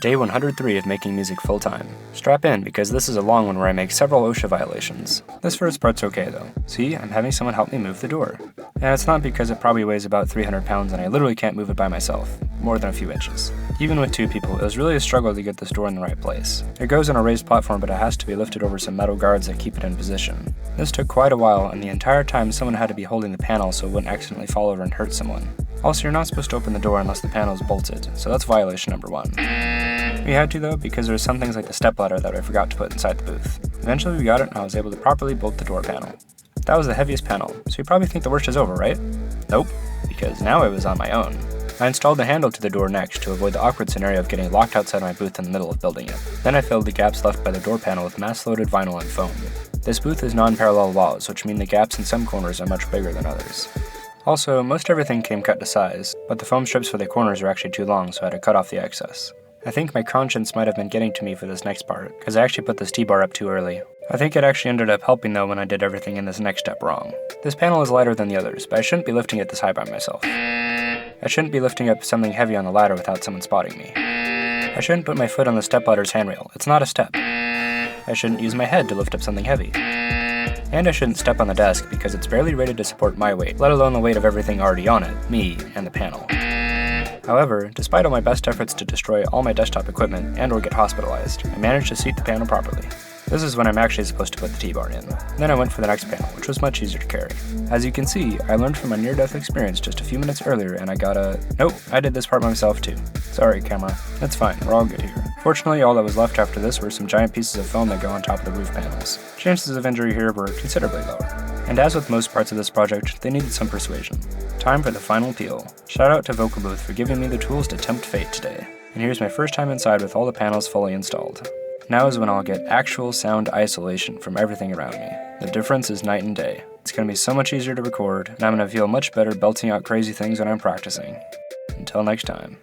Day 103 of making music full-time. Strap in, because this is a long one where I make several OSHA violations. This first part's okay though. See, I'm having someone help me move the door. And it's not because it probably weighs about 300 pounds and I literally can't move it by myself. More than a few inches. Even with two people, it was really a struggle to get this door in the right place. It goes on a raised platform, but it has to be lifted over some metal guards that keep it in position. This took quite a while, and the entire time someone had to be holding the panel so it wouldn't accidentally fall over and hurt someone. Also, you're not supposed to open the door unless the panel is bolted, so that's violation number 1. We had to though, because there were some things like the stepladder that I forgot to put inside the booth. Eventually we got it and I was able to properly bolt the door panel. That was the heaviest panel, so you probably think the worst is over, right? Nope, because now I was on my own. I installed the handle to the door next to avoid the awkward scenario of getting locked outside my booth in the middle of building it. Then I filled the gaps left by the door panel with mass-loaded vinyl and foam. This booth is non-parallel walls, which mean the gaps in some corners are much bigger than others. Also, most everything came cut to size, but the foam strips for the corners are actually too long, so I had to cut off the excess. I think my conscience might have been getting to me for this next part, because I actually put this T-bar up too early. I think it actually ended up helping though when I did everything in this next step wrong. This panel is lighter than the others, but I shouldn't be lifting it this high by myself. I shouldn't be lifting up something heavy on the ladder without someone spotting me. I shouldn't put my foot on the stepladder's handrail, it's not a step. I shouldn't use my head to lift up something heavy. And I shouldn't step on the desk because it's barely rated to support my weight, let alone the weight of everything already on it, me, and the panel. However, despite all my best efforts to destroy all my desktop equipment and or get hospitalized, I managed to seat the panel properly. This is when I'm actually supposed to put the T-bar in. Then I went for the next panel, which was much easier to carry. As you can see, I learned from my near-death experience just a few minutes earlier and I got a... Nope, I did this part myself too. Sorry, camera. That's fine, we're all good here. Fortunately, all that was left after this were some giant pieces of foam that go on top of the roof panels. Chances of injury here were considerably lower. And as with most parts of this project, they needed some persuasion. Time for the final peel. Shout out to Vocal Booth for giving me the tools to tempt fate today. And here's my first time inside with all the panels fully installed. Now is when I'll get actual sound isolation from everything around me. The difference is night and day. It's gonna be so much easier to record, and I'm gonna feel much better belting out crazy things when I'm practicing. Until next time.